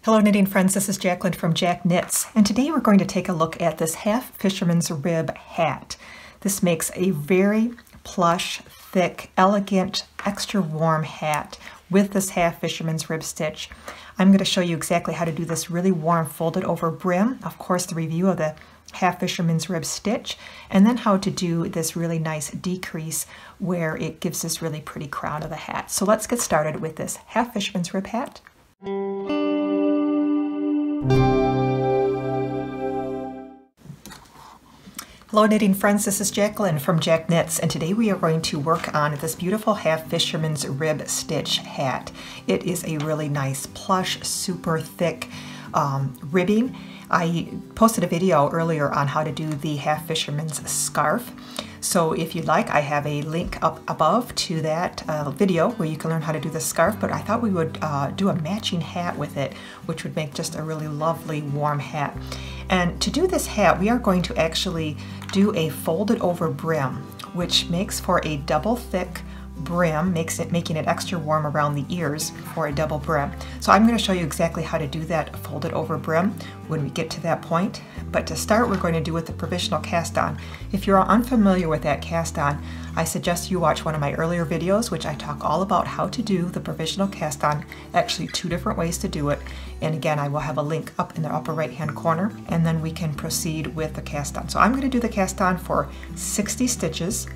Hello knitting friends, this is Jacqueline from Jack Knits, and today we're going to take a look at this half fisherman's rib hat. This makes a very plush, thick, elegant, extra warm hat with this half fisherman's rib stitch. I'm going to show you exactly how to do this really warm folded over brim, of course the review of the half fisherman's rib stitch, and then how to do this really nice decrease where it gives this really pretty crown of the hat. So let's get started with this half fisherman's rib hat. Hello knitting friends, this is Jacqueline from Jack Knits, and today we are going to work on this beautiful half fisherman's rib stitch hat. It is a really nice plush, super thick ribbing. I posted a video earlier on how to do the half fisherman's scarf. So if you'd like, I have a link up above to that video where you can learn how to do the scarf, but I thought we would do a matching hat with it, which would make just a really lovely warm hat. And to do this hat, we are going to actually do a folded over brim, which makes for a double thick brim, making it extra warm around the ears for a double brim. So I'm going to show you exactly how to do that folded over brim when we get to that point. But to start, we're going to do with the provisional cast on. If you're unfamiliar with that cast on, I suggest you watch one of my earlier videos, which I talk all about how to do the provisional cast on, actually 2 different ways to do it. And again, I will have a link up in the upper right hand corner, and then we can proceed with the cast on. So I'm going to do the cast on for 60 stitches.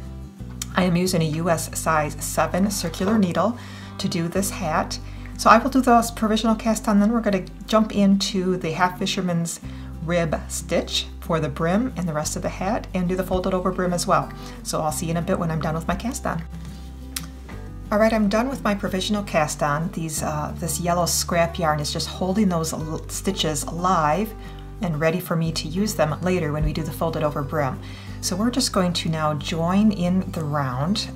I am using a US size 7 circular needle to do this hat. So I will do those provisional cast on, then we're going to jump into the half fisherman's rib stitch for the brim and the rest of the hat, and do the folded over brim as well. So I'll see you in a bit when I'm done with my cast on. Alright, I'm done with my provisional cast on. This yellow scrap yarn is just holding those stitches alive and ready for me to use them later when we do the folded over brim. So we're just going to now join in the round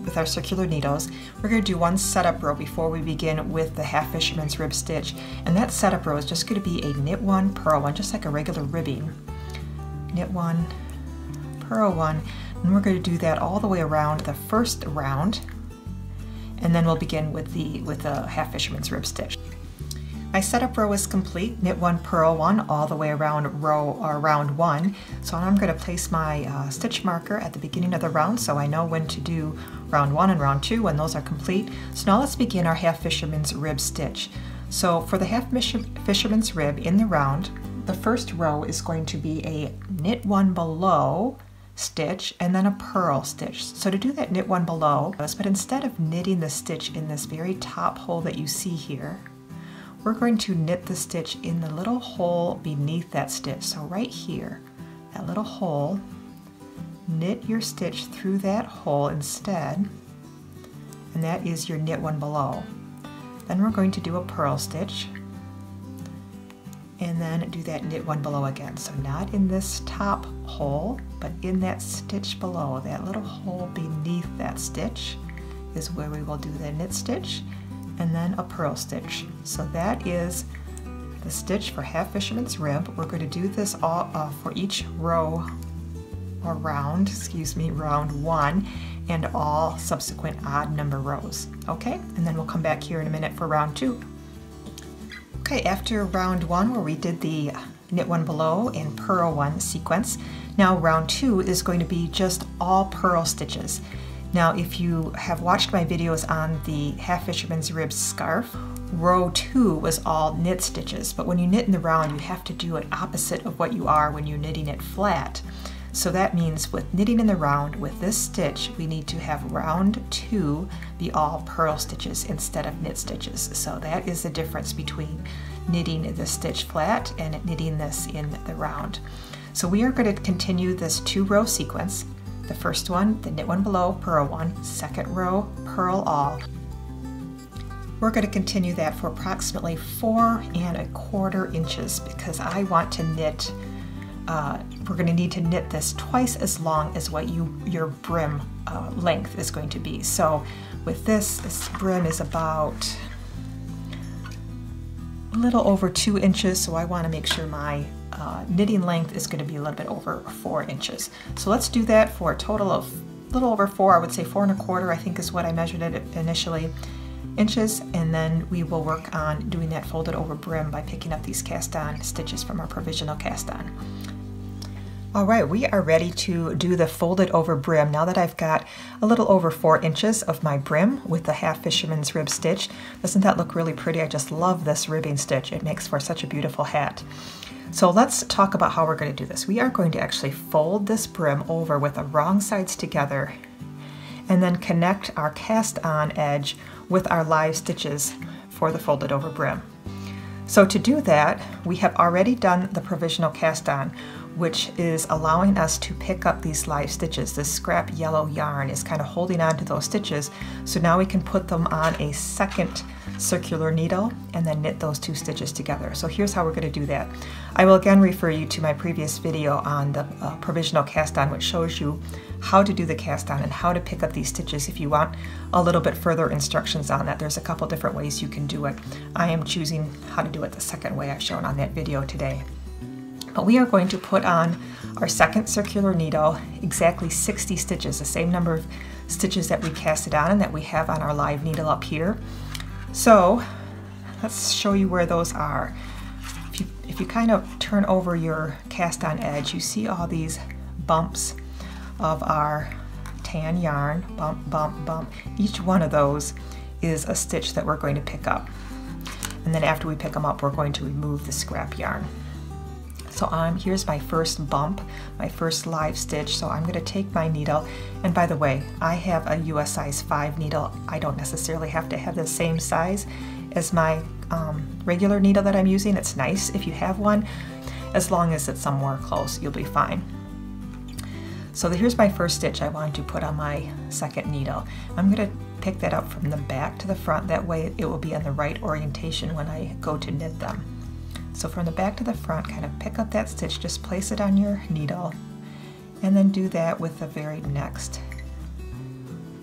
with our circular needles. We're going to do one setup row before we begin with the half fisherman's rib stitch, and that setup row is just going to be a knit 1, purl 1, just like a regular ribbing. Knit 1, purl 1, and we're going to do that all the way around the first round, and then we'll begin with the half fisherman's rib stitch. My setup row is complete, knit 1, purl 1, all the way around round 1. So I'm going to place my stitch marker at the beginning of the round so I know when to do round 1 and round 2 when those are complete. So now let's begin our half fisherman's rib stitch. So for the half fisherman's rib in the round, the first row is going to be a knit 1 below stitch and then a purl stitch. So to do that knit 1 below, but instead of knitting the stitch in this very top hole that you see here, we're going to knit the stitch in the little hole beneath that stitch. So right here, that little hole, knit your stitch through that hole instead, and that is your knit 1 below. Then we're going to do a purl stitch, and then do that knit 1 below again. So not in this top hole, but in that stitch below, that little hole beneath that stitch is where we will do the knit stitch, and then a purl stitch. So that is the stitch for half fisherman's rib. We're going to do this all for each row or round, round 1, and all subsequent odd number rows. Okay, and then we'll come back here in a minute for round 2. Okay, after round 1 where we did the knit 1 below and purl 1 sequence, now round 2 is going to be just all purl stitches. Now, if you have watched my videos on the half fisherman's rib scarf, row 2 was all knit stitches, but when you knit in the round, you have to do it opposite of what you are when you're knitting it flat. So that means with knitting in the round, with this stitch, we need to have round 2 be all purl stitches instead of knit stitches. So that is the difference between knitting the stitch flat and knitting this in the round. So we are going to continue this 2-row sequence. The first one, the knit 1 below, purl 1, second row, purl all. We're going to continue that for approximately 4 1/4 inches because I want to knit, we're going to need to knit this twice as long as what your brim length is going to be. So with this brim is about a little over 2 inches, so I want to make sure my knitting length is going to be a little bit over 4 inches. So let's do that for a total of a little over 4, I would say 4 1/4 I think is what I measured it initially. inches, and then we will work on doing that folded over brim by picking up these cast on stitches from our provisional cast on. All right, we are ready to do the folded over brim. Now that I've got a little over 4 inches of my brim with the half fisherman's rib stitch. Doesn't that look really pretty? I just love this ribbing stitch. It makes for such a beautiful hat. So let's talk about how we're going to do this. We are going to actually fold this brim over with the wrong sides together and then connect our cast on edge with our live stitches for the folded over brim. So to do that, we have already done the provisional cast on, which is allowing us to pick up these live stitches. This scrap yellow yarn is kind of holding on to those stitches, so now we can put them on a second circular needle and then knit those 2 stitches together. So here's how we're going to do that. I will again refer you to my previous video on the provisional cast on, which shows you how to do the cast on and how to pick up these stitches. If you want a little bit further instructions on that, there's a couple different ways you can do it. I am choosing how to do it the second way I've shown on that video today. But we are going to put on our second circular needle exactly 60 stitches, the same number of stitches that we casted on and that we have on our live needle up here. So let's show you where those are. If you kind of turn over your cast on edge, you see all these bumps of our tan yarn, bump, bump, bump. Each one of those is a stitch that we're going to pick up. And then after we pick them up, we're going to remove the scrap yarn. So here's my first bump, my first live stitch. So I'm going to take my needle, and by the way, I have a US size 5 needle. I don't necessarily have to have the same size as my regular needle that I'm using. It's nice if you have one. As long as it's somewhere close, you'll be fine. So here's my first stitch I want to put on my second needle. I'm going to pick that up from the back to the front. That way it will be in the right orientation when I go to knit them. So from the back to the front, kind of pick up that stitch, just place it on your needle, and then do that with the very next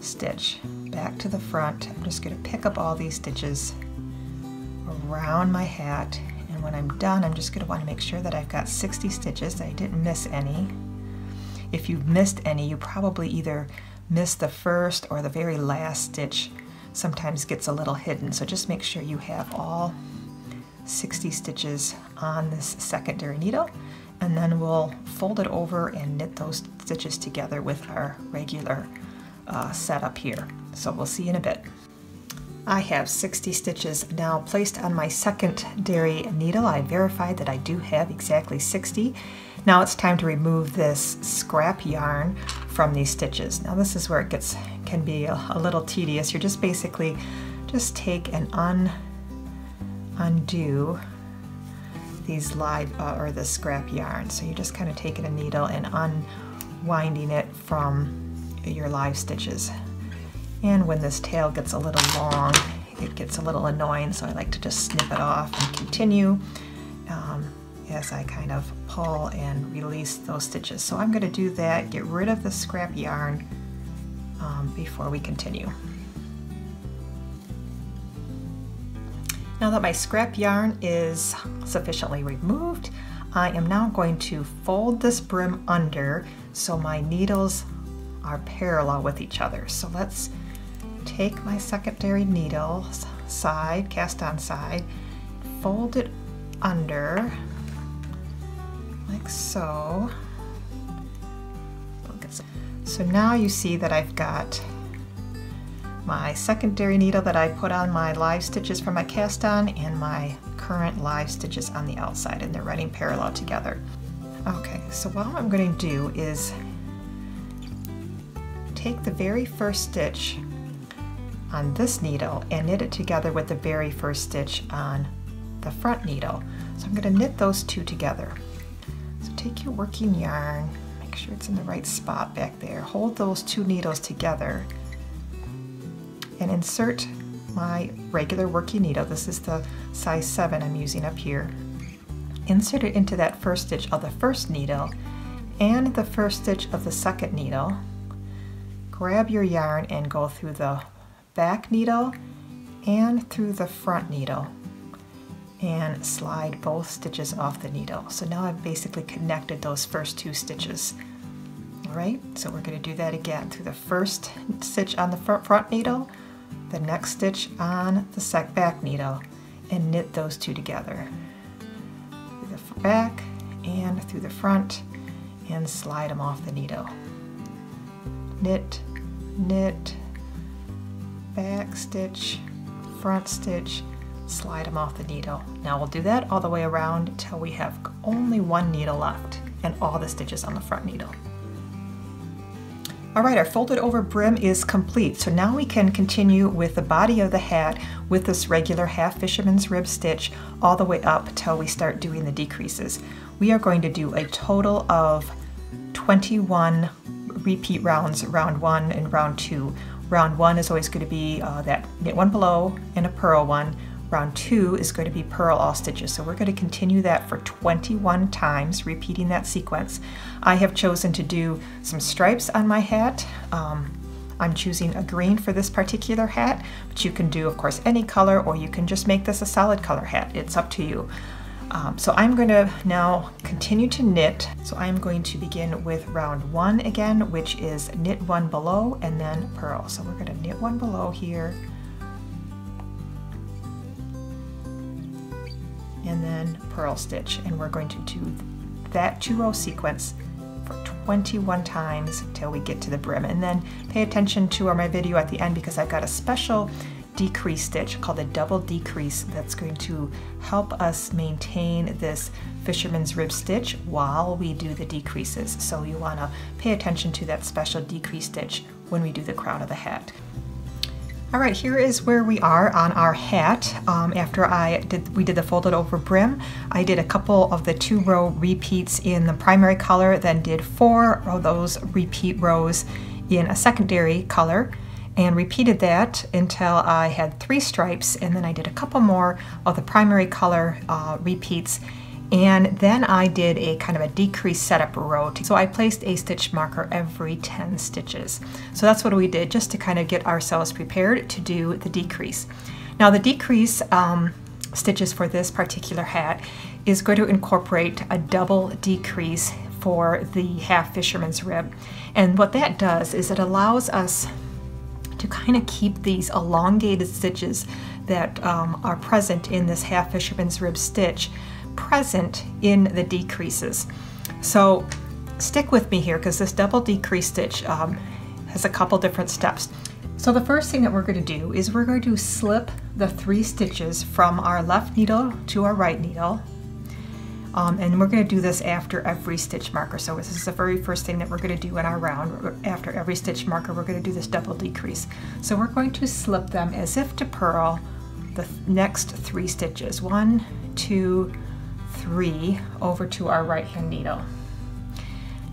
stitch. Back to the front, I'm just going to pick up all these stitches around my hat, and when I'm done, I'm just going to want to make sure that I've got 60 stitches, that I didn't miss any. If you've missed any, you probably either missed the first or the very last stitch. Sometimes gets a little hidden, so just make sure you have all 60 stitches on this secondary needle, and then we'll fold it over and knit those stitches together with our regular setup here. So we'll see in a bit. I have 60 stitches now placed on my secondary needle. I verified that I do have exactly 60. Now it's time to remove this scrap yarn from these stitches. Now this is where it can be a little tedious. You're just basically take and undo these live or the scrap yarn. So you're just kind of taking a needle and unwinding it from your live stitches. And when this tail gets a little long, it gets a little annoying, so I like to just snip it off and continue as I kind of pull and release those stitches. So I'm going to do that, get rid of the scrap yarn before we continue. Now that my scrap yarn is sufficiently removed, I am now going to fold this brim under so my needles are parallel with each other. So let's take my secondary needle side, cast on side, fold it under like so. So now you see that I've got my secondary needle that I put on my live stitches for my cast on and my current live stitches on the outside, and they're running parallel together. Okay, so what I'm going to do is take the very first stitch on this needle and knit it together with the very first stitch on the front needle. So I'm going to knit those two together. So take your working yarn, make sure it's in the right spot back there, hold those two needles together and insert my regular working needle. This is the size 7 I'm using up here. Insert it into that first stitch of the first needle and the first stitch of the second needle. Grab your yarn and go through the back needle and through the front needle and slide both stitches off the needle. So now I've basically connected those first two stitches. All right, so we're going to do that again through the first stitch on the front needle, the next stitch on the back needle and knit those two together. Through the back and through the front, and slide them off the needle. Knit, knit, back stitch, front stitch, slide them off the needle. Now we'll do that all the way around until we have only one needle left and all the stitches on the front needle. All right, our folded over brim is complete. So now we can continue with the body of the hat with this regular half fisherman's rib stitch all the way up till we start doing the decreases. We are going to do a total of 21 repeat rounds, round 1 and round 2. Round 1 is always going to be that knit one below and a purl one. Round 2 is going to be purl all stitches. So we're going to continue that for 21 times, repeating that sequence. I have chosen to do some stripes on my hat. I'm choosing a green for this particular hat, but you can do, of course, any color, or you can just make this a solid color hat. It's up to you. So I'm going to now continue to knit. So I'm going to begin with round 1 again, which is knit one below and then purl. So we're going to knit one below here, and then purl stitch, and we're going to do that 2-row sequence for 21 times till we get to the brim. And then pay attention to my video at the end, because I've got a special decrease stitch called a double decrease that's going to help us maintain this fisherman's rib stitch while we do the decreases. So you want to pay attention to that special decrease stitch when we do the crown of the hat. All right, here is where we are on our hat. After we did the folded over brim, I did a couple of the 2-row repeats in the primary color, then did 4 of those repeat rows in a secondary color, and repeated that until I had 3 stripes, and then I did a couple more of the primary color repeats, and then I did a kind of a decrease setup row. So I placed a stitch marker every 10 stitches. So that's what we did, just to kind of get ourselves prepared to do the decrease. Now the decrease stitches for this particular hat is going to incorporate a double decrease for the half fisherman's rib. And what that does is it allows us to kind of keep these elongated stitches that are present in this half fisherman's rib stitch present in the decreases. So stick with me here, because this double decrease stitch has a couple different steps. So the first thing that we're going to do is we're going to slip the 3 stitches from our left needle to our right needle. And we're going to do this after every stitch marker. So this is the very first thing that we're going to do in our round. After every stitch marker, we're going to do this double decrease. So we're going to slip them as if to purl the next 3 stitches. 1, 2, 3 over to our right hand needle.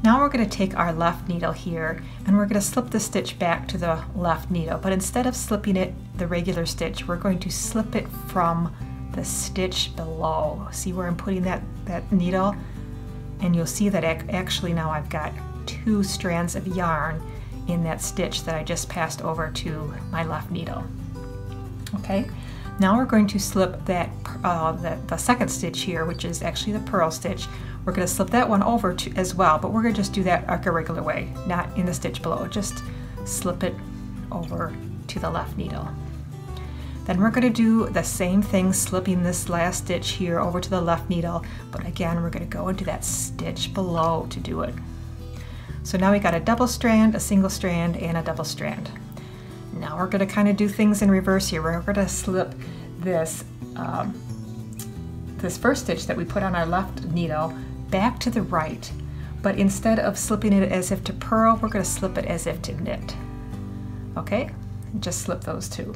Now we're going to take our left needle here, and we're going to slip the stitch back to the left needle, but instead of slipping it the regular stitch, we're going to slip it from the stitch below. See where I'm putting that needle? And you'll see that actually now I've got 2 strands of yarn in that stitch that I just passed over to my left needle. Okay, now we're going to slip that the second stitch here, which is actually the purl stitch. We're going to slip that one over as well, but we're going to just do that like a regular way, not in the stitch below. Just slip it over to the left needle. Then we're going to do the same thing, slipping this last stitch here over to the left needle, but again we're going to go into that stitch below to do it. So now we got a double strand, a single strand, and a double strand. Now we're going to kind of do things in reverse here. We're going to slip this this first stitch that we put on our left needle back to the right, but instead of slipping it as if to purl, we're going to slip it as if to knit. Okay, just slip those 2.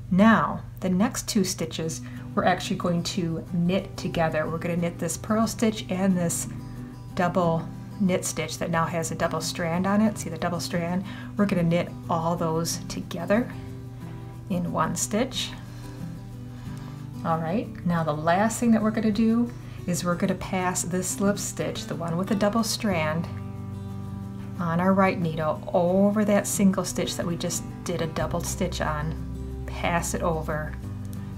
Now the next 2 stitches we're actually going to knit together. We're going to knit this purl stitch and this double knit stitch that now has a double strand on it. See the double strand? We're going to knit all those together in one stitch. All right, now the last thing that we're going to do is we're going to pass this slip stitch, the one with the double strand, on our right needle over that single stitch that we just did a double stitch on. Pass it over,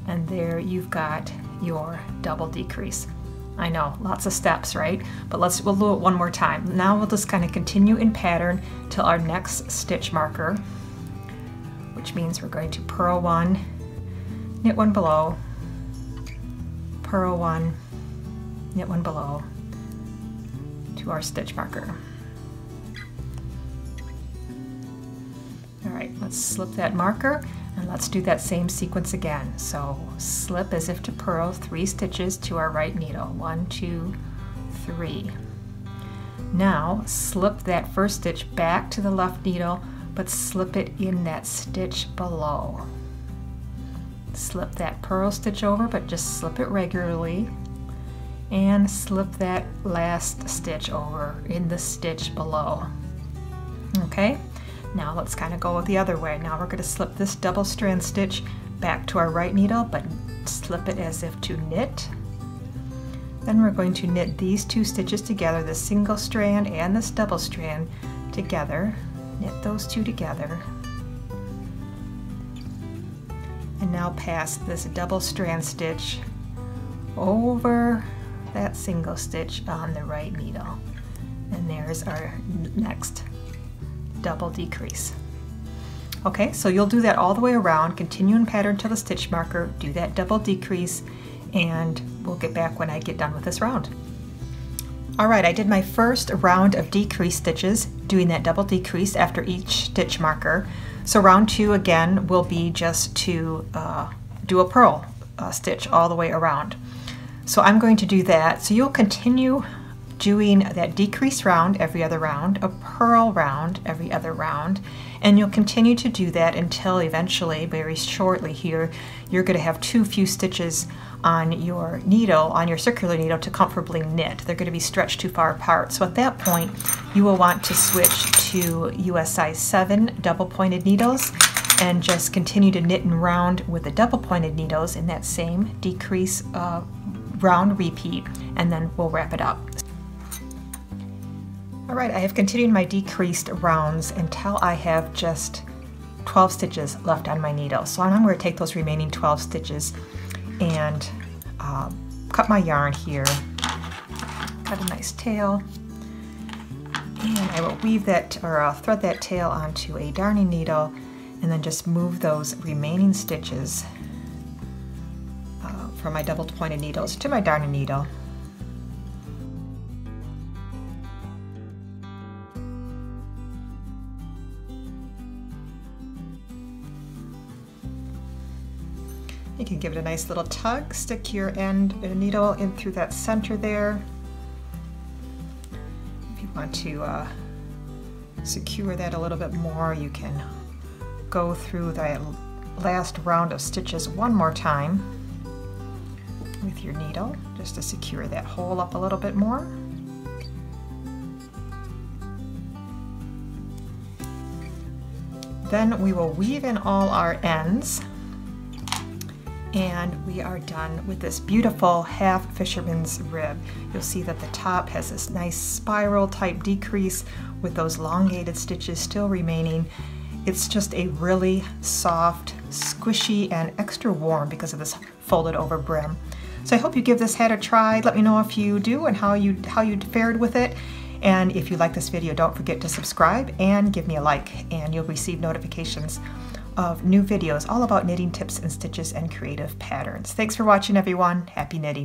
and there you've got your double decrease. I know, lots of steps, right? But we'll do it one more time. Now we'll just kind of continue in pattern till our next stitch marker, which which means we're going to purl one, knit one below, purl one, knit one below to our stitch marker. All right, let's slip that marker and let's do that same sequence again. So slip as if to purl 3 stitches to our right needle. 1, 2, 3. Now slip that first stitch back to the left needle, but slip it in that stitch below. Slip that purl stitch over, but just slip it regularly, and slip that last stitch over in the stitch below. Okay, now let's kind of go the other way. Now we're going to slip this double strand stitch back to our right needle, but slip it as if to knit. Then we're going to knit these 2 stitches together, the single strand and this double strand together. Knit those 2 together. And now pass this double strand stitch over that single stitch on the right needle. And there's our next double decrease. Okay, so you'll do that all the way around, continue in pattern till the stitch marker, do that double decrease, and we'll get back when I get done with this round. All right, I did my first round of decrease stitches, doing that double decrease after each stitch marker. So round 2 again will be just to do a purl stitch all the way around. So I'm going to do that. So you'll continue doing that decrease round every other round, a purl round every other round, and you'll continue to do that until eventually, very shortly here, you're going to have too few stitches on your needle, on your circular needle, to comfortably knit. They're going to be stretched too far apart. So at that point, you will want to switch to US size 7 double pointed needles and just continue to knit and round with the double pointed needles in that same decrease round repeat, and then we'll wrap it up. All right, I have continued my decreased rounds until I have just 12 stitches left on my needle. So I'm going to take those remaining 12 stitches and cut my yarn here, cut a nice tail, and I will weave that, or I'll thread that tail onto a darning needle, and then just move those remaining stitches from my double pointed needles to my darning needle. You can give it a nice little tug, stick your end of the needle in through that center there. If you want to secure that a little bit more, you can go through the last round of stitches one more time with your needle, just to secure that hole up a little bit more. Then we will weave in all our ends, and we are done with this beautiful half fisherman's rib. You'll see that the top has this nice spiral type decrease with those elongated stitches still remaining. It's just a really soft, squishy, and extra warm because of this folded over brim. So I hope you give this hat a try. Let me know if you do and how you fared with it. And if you like this video, don't forget to subscribe and give me a like, and you'll receive notifications of new videos all about knitting tips and stitches and creative patterns. Thanks for watching, everyone. Happy knitting.